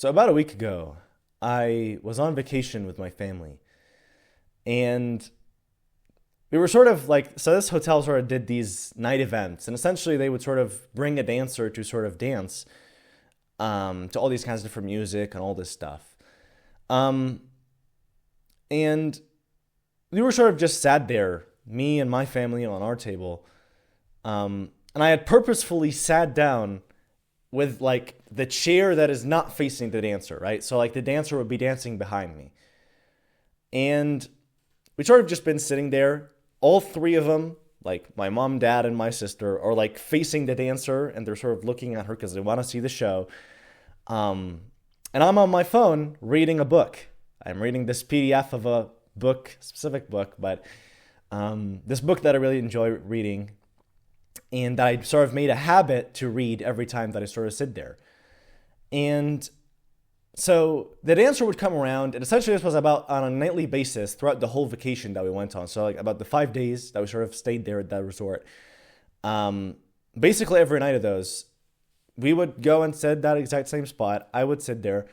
So about a week ago, I was on vacation with my family, and we were sort of like, so this hotel sort of did these night events, and essentially they would sort of bring a dancer to sort of dance to all these kinds of different music and all this stuff. Um, and we were sort of just sat there, me and my family on our table, and I had purposefully sat down with like the chair that is not facing the dancer, right? So like the dancer would be dancing behind me. And we sort of just been sitting there, all three of them, like my mom, dad, and my sister, are like facing the dancer and they're sort of looking at her because they want to see the show. And I'm on my phone reading a book. I'm reading this PDF of a book, specific book, but this book that I really enjoy reading and that I sort of made a habit to read every time that I sort of sit there. And so the dancer would come around, and essentially this was about on a nightly basis throughout the whole vacation that we went on. So like about the 5 days that we sort of stayed there at that resort. Basically every night of those, we would go and sit that exact same spot. I would sit there,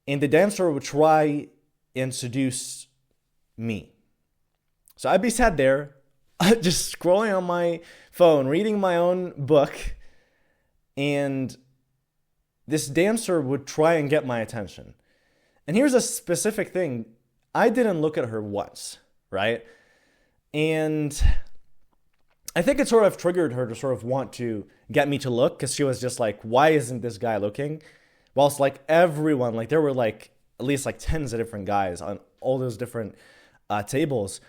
and the dancer would try and seduce me. So I'd be sat there, just scrolling on my phone, reading my own book, and this dancer would try and get my attention. And here's a specific thing. I didn't look at her once, right? And I think it sort of triggered her to sort of want to get me to look because she was just like, why isn't this guy looking? Whilst like everyone, like there were like at least like tens of different guys on all those different tables.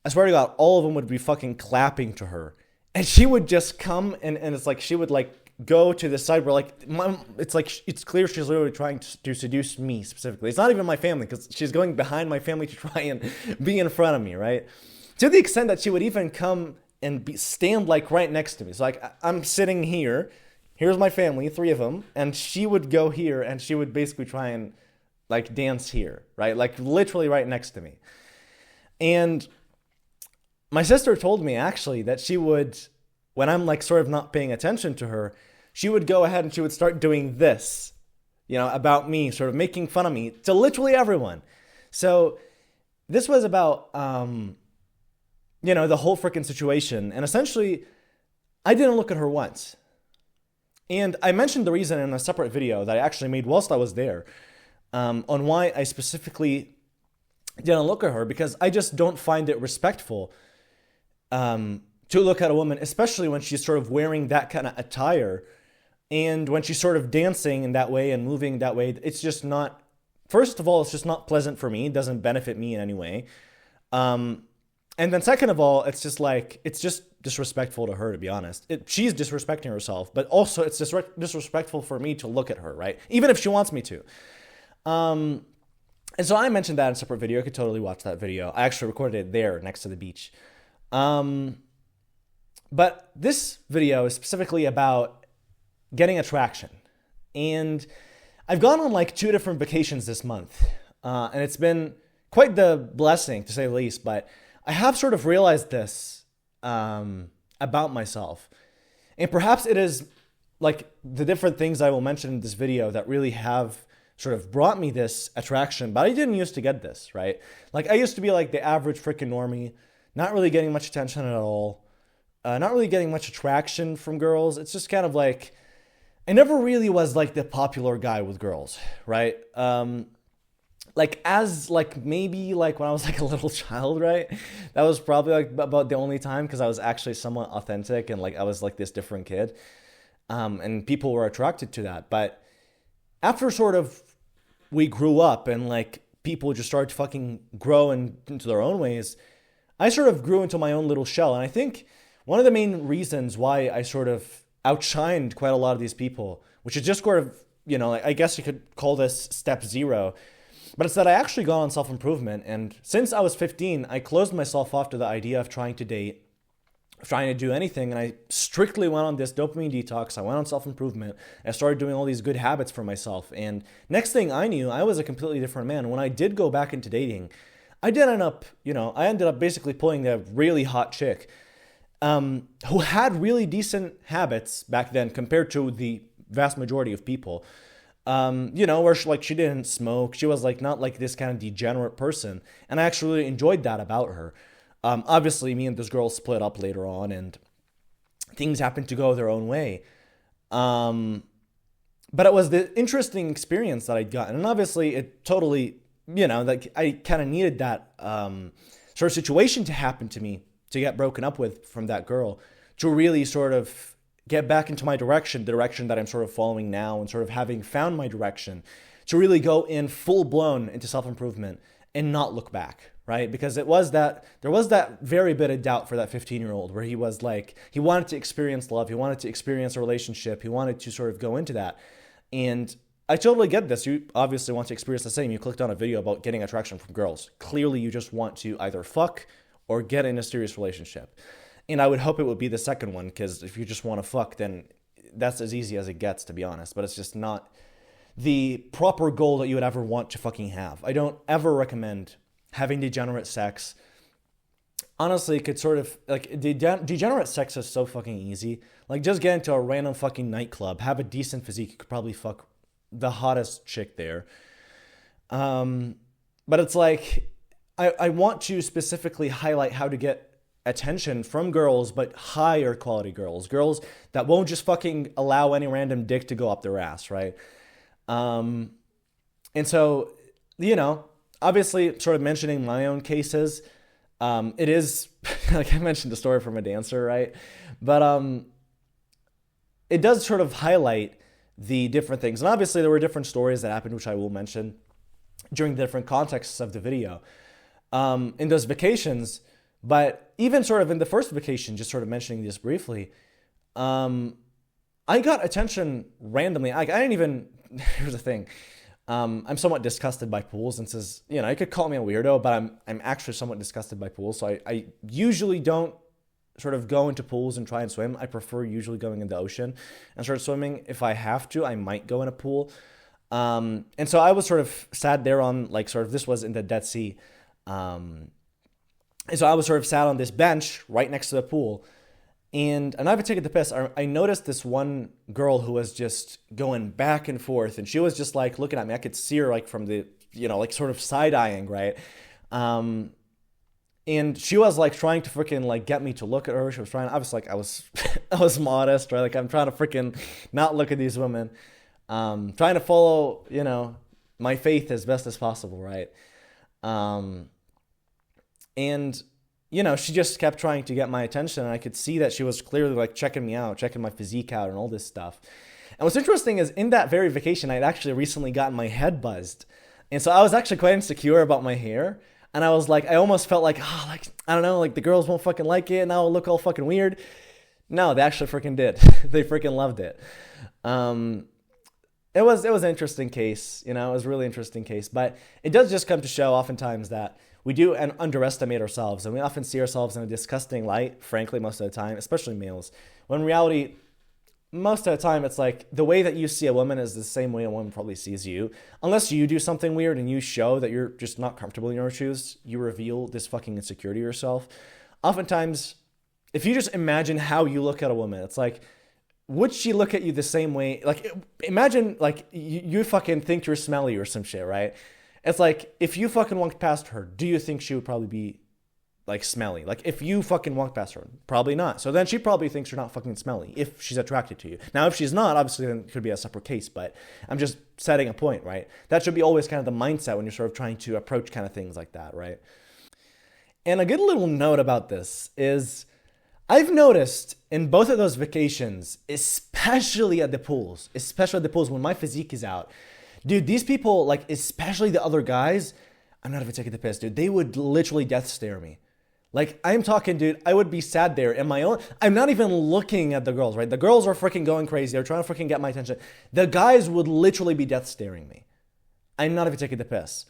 I swear to God, all of them would be fucking clapping to her. And she would just come and it's like she would like go to the side where like it's like it's clear she's literally trying to seduce me specifically. It's not even my family because she's going behind my family to try and be in front of me, right? To the extent that she would even come and stand like right next to me. So like I'm sitting here, here's my family, three of them, and she would go here and she would basically try and like dance here, right? Like literally right next to me. And my sister told me actually that she would, when I'm like sort of not paying attention to her, she would go ahead and she would start doing this, about me, sort of making fun of me to literally everyone. So this was about, the whole freaking situation. And essentially, I didn't look at her once. And I mentioned the reason in a separate video that I actually made whilst I was there, on why I specifically didn't look at her, because I just don't find it respectful to look at a woman, especially when she's sort of wearing that kind of attire and when she's sort of dancing in that way and moving that way. It's just not, first of all, it's just not pleasant for me. It doesn't benefit me in any way. And then second of all, it's just disrespectful to her, to be honest. She's disrespecting herself, but also it's disrespectful for me to look at her, right? Even if she wants me to. And so I mentioned that in a separate video. You could totally watch that video. I actually recorded it there next to the beach. But this video is specifically about getting attraction. And I've gone on like 2 different vacations this month. And it's been quite the blessing, to say the least. But I have sort of realized this about myself. And perhaps it is like the different things I will mention in this video that really have sort of brought me this attraction. But I didn't used to get this, right? Like I used to be like the average freaking normie, not really getting much attention at all, not really getting much attraction from girls. It's just kind of like, I never really was like the popular guy with girls, right? Like as like maybe like when I was like a little child, right? That was probably like about the only time because I was actually somewhat authentic and like I was like this different kid. And people were attracted to that. But after sort of we grew up and like people just started to fucking grow into their own ways, I sort of grew into my own little shell. And I think one of the main reasons why I sort of outshined quite a lot of these people, which is just sort of, I guess you could call this step 0, but it's that I actually got on self-improvement. And since I was 15, I closed myself off to the idea of trying to date, trying to do anything. And I strictly went on this dopamine detox. I went on self-improvement. I started doing all these good habits for myself. And next thing I knew, I was a completely different man. When I did go back into dating, I ended up basically pulling a really hot chick who had really decent habits back then compared to the vast majority of people. Where she didn't smoke. She was like not like this kind of degenerate person, and I actually enjoyed that about her. Obviously, me and this girl split up later on, and things happened to go their own way. But it was the interesting experience that I'd gotten, and obviously, it totally, like I kind of needed that sort of situation to happen to me to get broken up with from that girl to really sort of get back into my direction, the direction that I'm sort of following now, and sort of having found my direction, to really go in full blown into self-improvement and not look back, right? Because there was that very bit of doubt for that 15-year-old where he was like, he wanted to experience love, he wanted to experience a relationship, he wanted to sort of go into that. And I totally get this. You obviously want to experience the same. You clicked on a video about getting attraction from girls. Clearly, you just want to either fuck or get in a serious relationship. And I would hope it would be the second one, because if you just want to fuck, then that's as easy as it gets, to be honest. But it's just not the proper goal that you would ever want to fucking have. I don't ever recommend having degenerate sex. Honestly, it could sort of, like, degenerate sex is so fucking easy. Like, just get into a random fucking nightclub, have a decent physique, you could probably fuck the hottest chick there. But it's like, I want to specifically highlight how to get attention from girls, but higher quality girls that won't just fucking allow any random dick to go up their ass, right? And so, obviously sort of mentioning my own cases, it is, like I mentioned the story from a dancer, right? But it does sort of highlight the different things. And obviously there were different stories that happened, which I will mention during the different contexts of the video, in those vacations. But even sort of in the first vacation, just sort of mentioning this briefly, I got attention randomly. I didn't even, here's the thing. I'm somewhat disgusted by pools, and says, you could call me a weirdo, but I'm actually somewhat disgusted by pools. So I usually don't sort of go into pools and try and swim. I prefer usually going in the ocean and start swimming. If I have to, I might go in a pool. And so I was sort of sat there on, like, sort of, this was in the Dead Sea. And so I was sort of sat on this bench right next to the pool, and I'm not even taking the piss. I noticed this one girl who was just going back and forth, and she was just like looking at me. I could see her like from the, like sort of side-eyeing, right? And she was like trying to freaking like get me to look at her. She was trying, I was like, I was modest, right? Like, I'm trying to freaking not look at these women. Trying to follow, my faith as best as possible, right? And, she just kept trying to get my attention, and I could see that she was clearly like checking me out, checking my physique out and all this stuff. And what's interesting is in that very vacation, I'd actually recently gotten my head buzzed. And so I was actually quite insecure about my hair. And I was like, I almost felt like, I don't know, like the girls won't fucking like it, and I'll look all fucking weird. No, they actually freaking did. They freaking loved it. It was an interesting case, it was a really interesting case. But it does just come to show oftentimes that we do underestimate ourselves, and we often see ourselves in a disgusting light, frankly, most of the time, especially males. When in reality, most of the time, it's like the way that you see a woman is the same way a woman probably sees you. Unless you do something weird and you show that you're just not comfortable in your shoes, you reveal this fucking insecurity yourself. Oftentimes, if you just imagine how you look at a woman, it's like, would she look at you the same way? Like, imagine, like, you fucking think you're smelly or some shit, right? It's like, if you fucking walked past her, do you think she would probably be, like, smelly? Like, if you fucking walked past her, probably not. So then she probably thinks you're not fucking smelly if she's attracted to you. Now, if she's not, obviously then it could be a separate case, but I'm just setting a point, right? That should be always kind of the mindset when you're sort of trying to approach kind of things like that, right? And a good little note about this is, I've noticed in both of those vacations, especially at the pools when my physique is out, dude, these people, like, especially the other guys, I'm not even taking the piss, dude. They would literally death stare me. Like, I'm talking, dude, I would be sat there in my own, I'm not even looking at the girls, right? The girls are freaking going crazy. They're trying to freaking get my attention. The guys would literally be death staring me. I'm not even taking the piss.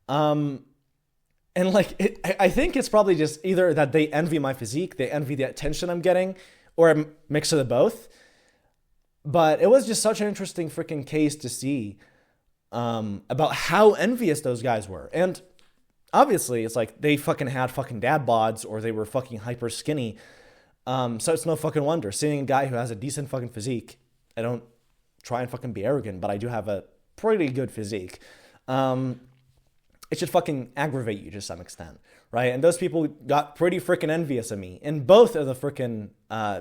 And like, I think it's probably just either that they envy my physique, they envy the attention I'm getting, or a mix of the both. But it was just such an interesting freaking case to see about how envious those guys were. And obviously, it's like they fucking had fucking dad bods, or they were fucking hyper skinny. So it's no fucking wonder. Seeing a guy who has a decent fucking physique, I don't try and fucking be arrogant, but I do have a pretty good physique. It should fucking aggravate you to some extent, right? And those people got pretty freaking envious of me in both of the freaking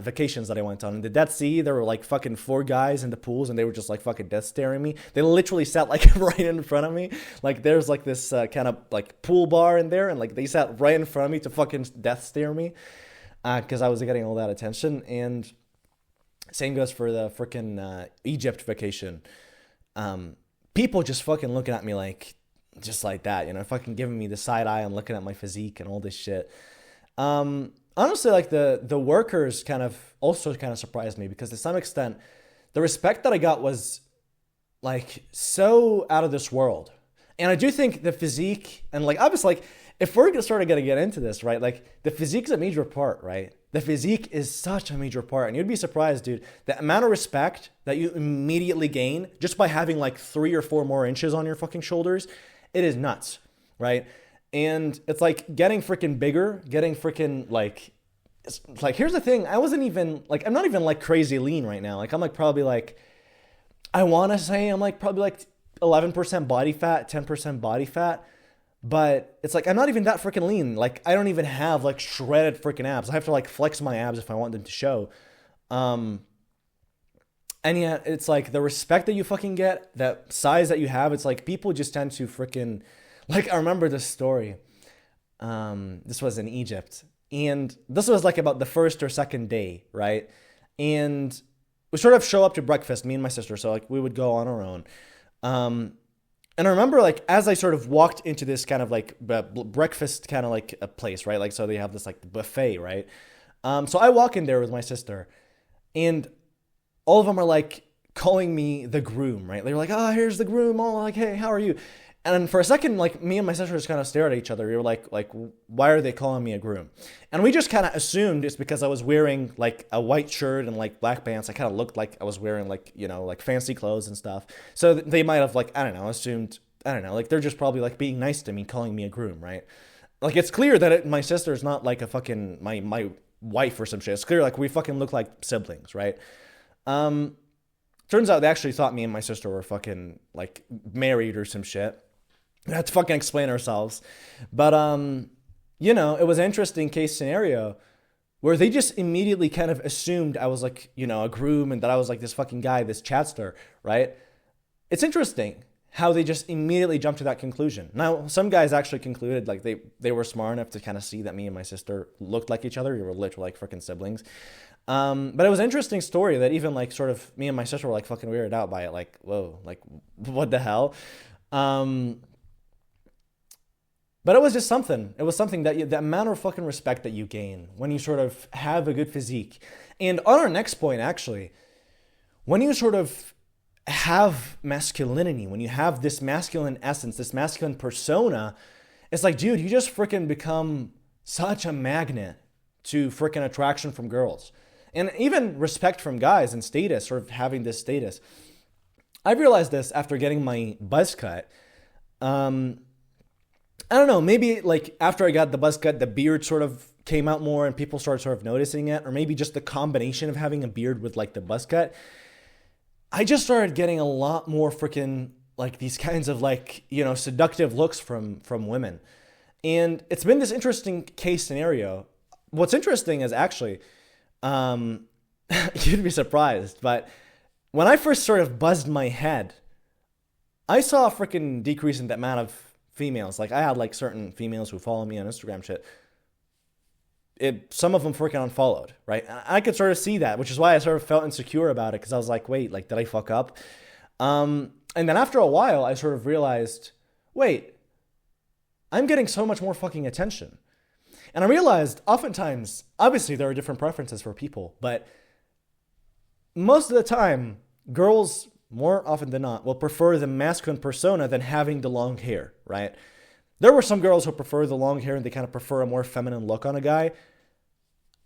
vacations that I went on. In the Dead Sea, there were like fucking 4 guys in the pools, and they were just like fucking death staring me. They literally sat like right in front of me. Like there's like this kind of like pool bar in there, and like they sat right in front of me to fucking death stare me because I was getting all that attention. And same goes for the freaking Egypt vacation. People just fucking looking at me like, just like that, you know, fucking giving me the side eye and looking at my physique and all this shit. Honestly, like the workers kind of also kind of surprised me, because to some extent, the respect that I got was like so out of this world. And I do think the physique and like, obviously, like if we're sort of going to get into this, right? Like the physique's a major part, right? The physique is such a major part. And you'd be surprised, dude, the amount of respect that you immediately gain just by having like 3 or 4 more inches on your fucking shoulders. It is nuts, right? And it's like getting freaking bigger, getting freaking like, it's like, here's the thing. I'm not even like crazy lean right now. Like I'm like probably like, I want to say I'm like probably like 11% body fat, 10% body fat. But it's like, I'm not even that freaking lean. Like I don't even have like shredded freaking abs. I have to like flex my abs if I want them to show. And yet, it's like the respect that you fucking get, that size that you have, it's like people just tend to freaking... Like, I remember this story. This was in Egypt. And this was like about the first or second day, right? And we sort of show up to breakfast, me and my sister. So, like, we would go on our own. And I remember, like, as I sort of walked into this kind of, like, breakfast kind of, like, a place, right? Like, so they have this, like, buffet, right? So I walk in there with my sister. And all of them are like calling me the groom, right? They were like, oh, here's the groom. Oh, like, hey, how are you? And for a second, like me and my sister just kind of stared at each other. We were like, why are they calling me a groom? And we just kind of assumed it's because I was wearing like a white shirt and like black pants. I kind of looked like I was wearing like, you know, like fancy clothes and stuff. So they might have like, I don't know, assumed, I don't know, like they're just probably like being nice to me, calling me a groom, right? Like it's clear that my sister's not like a fucking, my wife or some shit. It's clear like we fucking look like siblings, right? Turns out they actually thought me and my sister were fucking like married or some shit. We had to fucking explain ourselves. But, you know, it was an interesting case scenario where they just immediately kind of assumed I was like, you know, a groom and that I was like this fucking guy, this chatster, right? It's interesting how they just immediately jumped to that conclusion. Now, some guys actually concluded like they were smart enough to kind of see that me and my sister looked like each other. We were literally like freaking siblings. But it was an interesting story that even like sort of me and my sister were like fucking weirded out by it. Like, whoa, like what the hell? But it was just something. It was something that the amount of fucking respect that you gain when you sort of have a good physique. And on our next point, actually, when you sort of have masculinity, when you have this masculine essence, this masculine persona, it's like, dude, you just freaking become such a magnet to freaking attraction from girls. And even respect from guys and status, sort of having this status. I realized this after getting my buzz cut. I don't know, maybe like after I got the buzz cut, the beard sort of came out more and people started sort of noticing it, or maybe just the combination of having a beard with like the buzz cut. I just started getting a lot more freaking like these kinds of like, you know, seductive looks from women. And it's been this interesting case scenario. What's interesting is actually, you'd be surprised, but when I first sort of buzzed my head, I saw a freaking decrease in the amount of females. Like I had like certain females who follow me on Instagram shit. Some of them freaking unfollowed, right? I could sort of see that, which is why I sort of felt insecure about it, because I was like, wait, like did I fuck up? And then after a while, I sort of realized, wait, I'm getting so much more fucking attention. And I realized oftentimes, obviously there are different preferences for people, but most of the time, girls, more often than not, will prefer the masculine persona than having the long hair, right? There were some girls who prefer the long hair and they kind of prefer a more feminine look on a guy.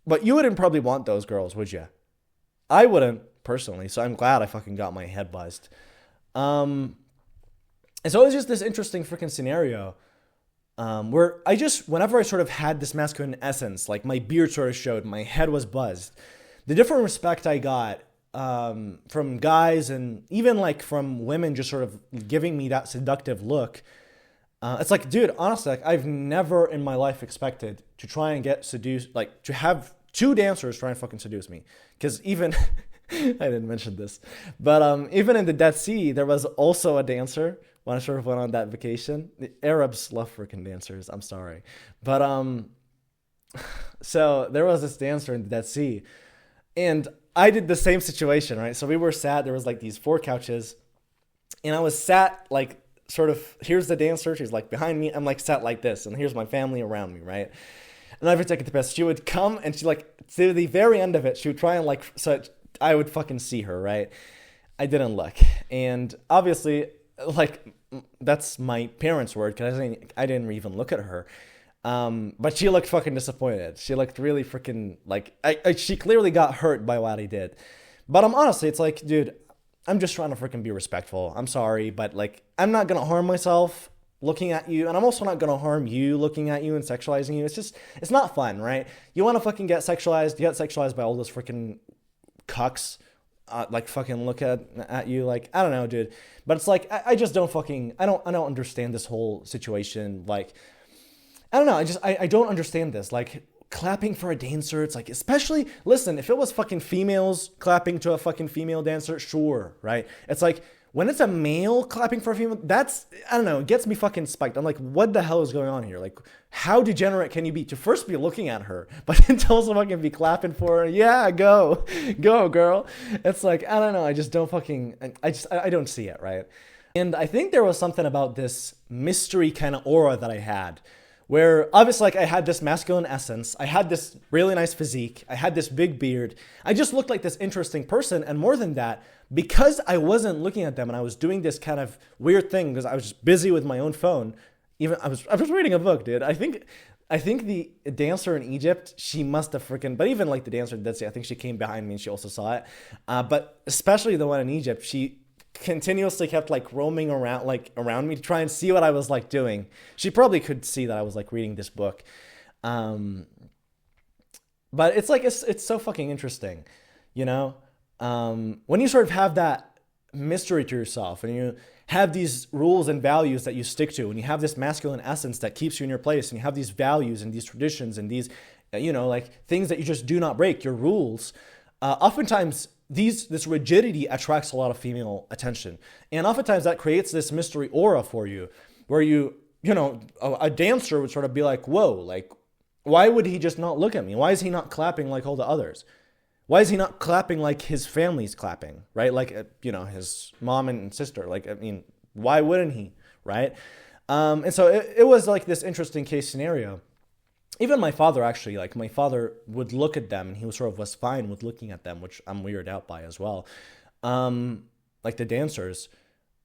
But you wouldn't probably want those girls, would you? I wouldn't, personally, so I'm glad I fucking got my head buzzed. And so it was just this interesting freaking scenario where whenever I sort of had this masculine essence, like my beard sort of showed, my head was buzzed, the different respect I got from guys and even like from women just sort of giving me that seductive look. It's like, dude, honestly, like I've never in my life expected to try and get seduced, like to have two dancers try and fucking seduce me. Because even, I didn't mention this, but even in the Dead Sea, there was also a dancer when I sort of went on that vacation. The Arabs love freaking dancers. I'm sorry. But so there was this dancer in the Dead Sea, and I did the same situation, right? So we were sat, there was like these four couches, and I was sat like sort of, here's the dancer, she's like behind me, I'm like sat like this, and here's my family around me, right? And every take it the best, she would come and she like, to the very end of it, she would try and like, so I would fucking see her, right? I didn't look. And obviously, like, that's my parents' word, because I didn't even look at her. But she looked fucking disappointed. She looked really freaking like, she clearly got hurt by what I did. But honestly, it's like, dude, I'm just trying to freaking be respectful. I'm sorry, but like, I'm not gonna harm myself looking at you, and I'm also not gonna harm you looking at you and sexualizing you. It's not fun, right? You wanna fucking get sexualized, you get sexualized by all those freaking cucks, like fucking look at you, like, I don't know, dude. But it's like, I just don't fucking, I don't understand this whole situation, like, I don't know. I don't understand this. Like, clapping for a dancer, it's like, especially, listen, if it was fucking females clapping to a fucking female dancer, sure, right? It's like, when it's a male clapping for a female, that's, I don't know, it gets me fucking spiked. I'm like, what the hell is going on here? Like, how degenerate can you be to first be looking at her, but then to also fucking be clapping for her? Yeah, go, girl. It's like, I don't know. I just don't fucking, I don't see it, right? And I think there was something about this mystery kind of aura that I had, where obviously, like, I had this masculine essence, I had this really nice physique, I had this big beard, I just looked like this interesting person, and more than that, because I wasn't looking at them and I was doing this kind of weird thing because I was just busy with my own phone. Even I was reading a book, dude. I think the dancer in Egypt, she must have freaking, but even like the dancer in Dead Sea, I think she came behind me and she also saw it. But especially the one in Egypt, she continuously kept like roaming around, like around me to try and see what I was like doing. She probably could see that I was like reading this book. But it's like, it's so fucking interesting, you know? When you sort of have that mystery to yourself and you have these rules and values that you stick to, and you have this masculine essence that keeps you in your place, and you have these values and these traditions and these, you know, like things that you just do not break, your rules, oftentimes this rigidity attracts a lot of female attention. And oftentimes that creates this mystery aura for you, where you know, a dancer would sort of be like, whoa, like, why would he just not look at me? Why is he not clapping like all the others? Why is he not clapping like his family's clapping, right? Like, you know, his mom and sister. Like, I mean, why wouldn't he, right? And so it was like this interesting case scenario. Even my father, actually, like, my father would look at them and he was fine with looking at them, which I'm weirded out by as well. Like the dancers,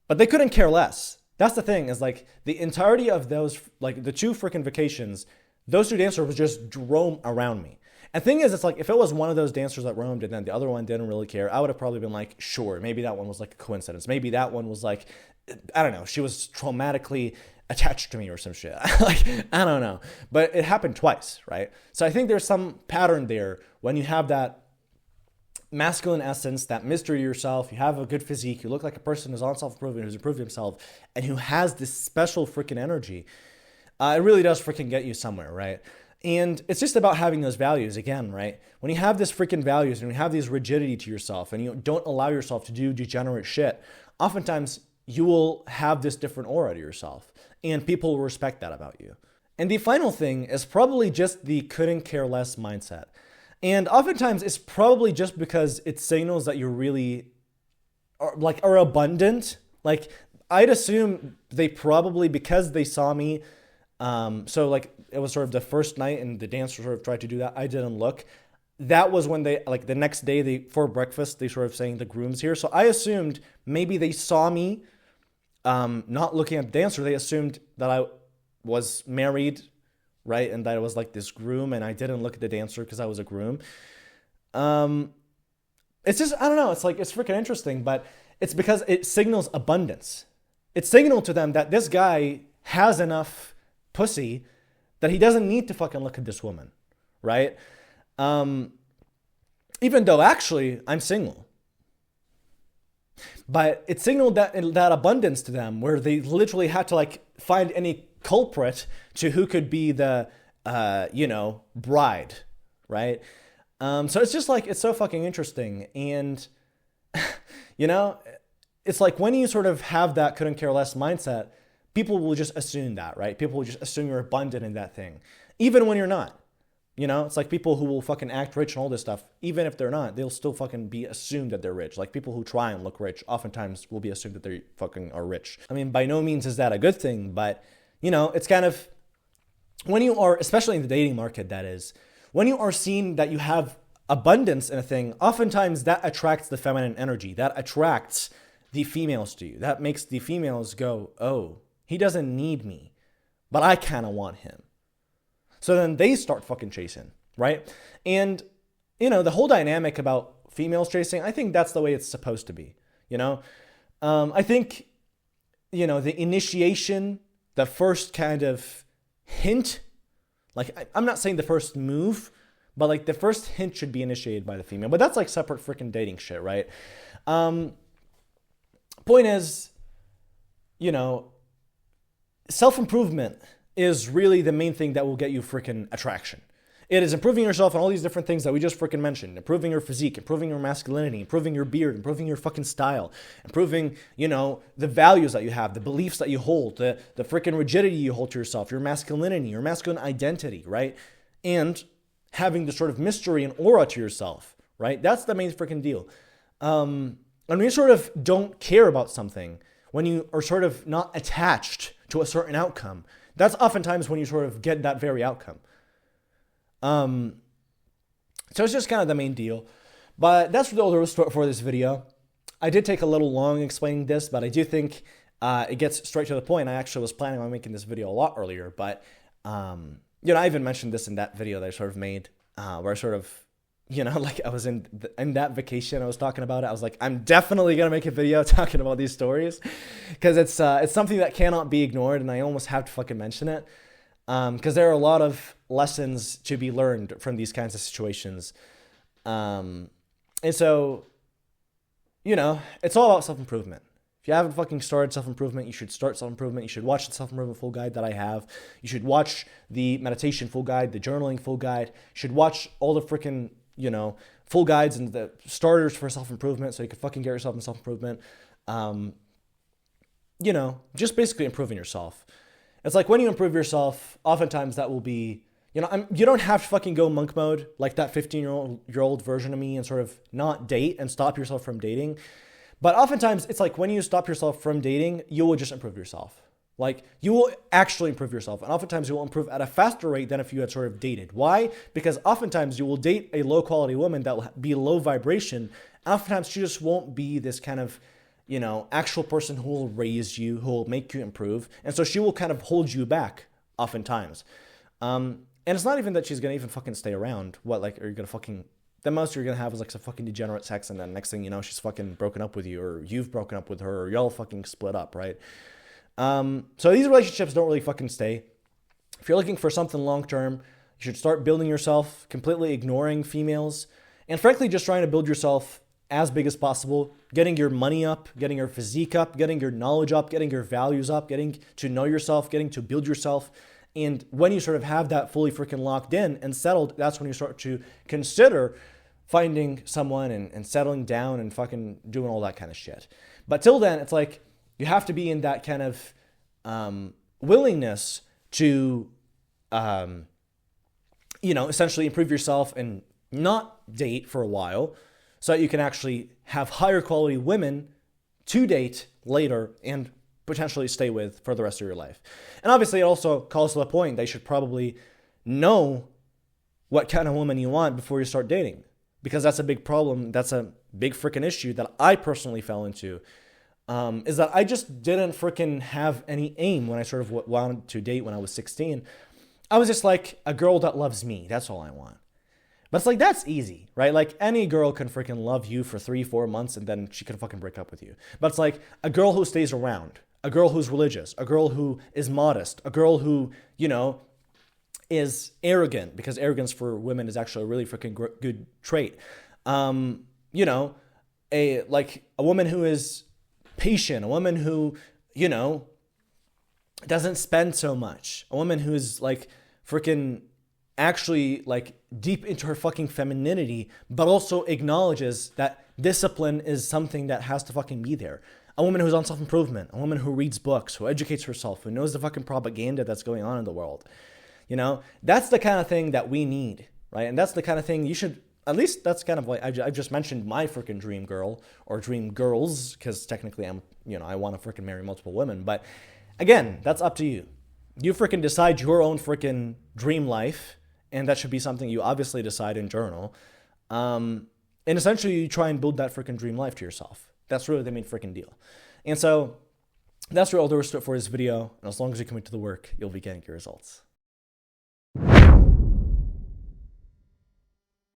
but they couldn't care less. That's the thing, is like the entirety of those, like the two freaking vacations, those two dancers would just roam around me. And the thing is, it's like, if it was one of those dancers that roamed and then the other one didn't really care, I would have probably been like, sure, maybe that one was like a coincidence. Maybe that one was like, I don't know, she was traumatically attached to me or some shit. Like, I don't know. But it happened twice, right? So I think there's some pattern there when you have that masculine essence, that mystery to yourself, you have a good physique, you look like a person who's on self-improvement, who's improved himself, and who has this special freaking energy. It really does freaking get you somewhere, right? And it's just about having those values again, right? When you have this freaking values and you have these rigidity to yourself and you don't allow yourself to do degenerate shit, oftentimes you will have this different aura to yourself and people will respect that about you. And the final thing is probably just the couldn't care less mindset. And oftentimes it's probably just because it signals that you're really are abundant. Like, I'd assume they probably, because they saw me, so like it was sort of the first night and the dancer sort of tried to do that. I didn't look. That was when they, like the next day, for breakfast, they sort of saying the groom's here. So I assumed maybe they saw me not looking at the dancer. They assumed that I was married, right? And that I was like this groom and I didn't look at the dancer because I was a groom. It's just, I don't know. It's like, it's freaking interesting, but it's because it signals abundance. It signaled to them that this guy has enough pussy that he doesn't need to fucking look at this woman, right? Even though actually I'm single, But it signaled that abundance to them, where they literally had to like find any culprit to who could be the bride, right? So it's just like, it's so fucking interesting. And it's like when you sort of have that couldn't care less mindset, people will just assume that, right? People will just assume you're abundant in that thing, even when you're not. It's like people who will fucking act rich and all this stuff, even if they're not, they'll still fucking be assumed that they're rich. Like people who try and look rich oftentimes will be assumed that they fucking are rich. I mean, by no means is that a good thing, but it's kind of, when you are, especially in the dating market, that is, when you are seen that you have abundance in a thing, oftentimes that attracts the feminine energy, that attracts the females to you. That makes the females go, oh, he doesn't need me, but I kind of want him. So then they start fucking chasing, right? And, the whole dynamic about females chasing, I think that's the way it's supposed to be, I think, the initiation, the first kind of hint, like, I'm not saying the first move, but like the first hint should be initiated by the female. But that's like separate freaking dating shit, right? Point is, self-improvement is really the main thing that will get you freaking attraction. It is improving yourself on all these different things that we just freaking mentioned. Improving your physique, improving your masculinity, improving your beard, improving your fucking style, improving, the values that you have, the beliefs that you hold, the freaking rigidity you hold to yourself, your masculinity, your masculine identity, right? And having the sort of mystery and aura to yourself, right? That's the main freaking deal. And when you sort of don't care about something, when you are sort of not attached to a certain outcome, that's oftentimes when you sort of get that very outcome. So it's just kind of the main deal. But that's all there was for this video. I did take a little long explaining this, but I do think it gets straight to the point. I actually was planning on making this video a lot earlier, but I even mentioned this in that video that I sort of made, where I sort of, like I was in that vacation I was talking about it. I was like, I'm definitely going to make a video talking about these stories because it's something that cannot be ignored, and I almost have to fucking mention it because there are a lot of lessons to be learned from these kinds of situations. And so, it's all about self-improvement. If you haven't fucking started self-improvement, you should start self-improvement. You should watch the self-improvement full guide that I have. You should watch the meditation full guide, the journaling full guide. You should watch all the freaking, full guides and the starters for self-improvement so you can fucking get yourself in self-improvement. Just basically improving yourself. It's like when you improve yourself, oftentimes that will be, you don't have to fucking go monk mode like that 15-year-old version of me and sort of not date and stop yourself from dating. But oftentimes it's like when you stop yourself from dating, you will just improve yourself. Like you will actually improve yourself. And oftentimes you will improve at a faster rate than if you had sort of dated. Why? Because oftentimes you will date a low quality woman that will be low vibration. Oftentimes she just won't be this kind of, actual person who will raise you, who will make you improve. And so she will kind of hold you back oftentimes. And it's not even that she's going to even fucking stay around. Are you going to fucking... The most you're going to have is like some fucking degenerate sex, and then next thing you know, she's fucking broken up with you, or you've broken up with her, or y'all fucking split up, right? So these relationships don't really fucking stay. If you're looking for something long-term, you should start building yourself, completely ignoring females, and frankly, just trying to build yourself as big as possible, getting your money up, getting your physique up, getting your knowledge up, getting your values up, getting to know yourself, getting to build yourself. And when you sort of have that fully freaking locked in and settled, that's when you start to consider finding someone and settling down and fucking doing all that kind of shit. But till then, it's like you have to be in that kind of willingness to, essentially improve yourself and not date for a while so that you can actually have higher quality women to date later and potentially stay with for the rest of your life. And obviously it also calls to the point that you should probably know what kind of woman you want before you start dating, because that's a big problem. That's a big freaking issue that I personally fell into, is that I just didn't freaking have any aim when I sort of wanted to date when I was 16. I was just like, a girl that loves me. That's all I want. But it's like, that's easy, right? Like any girl can freaking love you for 3-4 months and then she can fucking break up with you. But it's like a girl who stays around, a girl who's religious, a girl who is modest, a girl who, is arrogant, because arrogance for women is actually a really freaking good trait. a woman who is patient, a woman who, doesn't spend so much, a woman who's like freaking actually like deep into her fucking femininity, but also acknowledges that discipline is something that has to fucking be there. A woman who's on self-improvement, a woman who reads books, who educates herself, who knows the fucking propaganda that's going on in the world. That's the kind of thing that we need, right? And that's the kind of thing you should, at least that's kind of like, I've just mentioned my freaking dream girl or dream girls, because technically I want to freaking marry multiple women. But again, that's up to you. You freaking decide your own freaking dream life, and that should be something you obviously decide in journal. And essentially you try and build that freaking dream life to yourself. That's really the main freaking deal. And so that's really all there is to it for this video. And as long as you commit to the work, you'll be getting your results.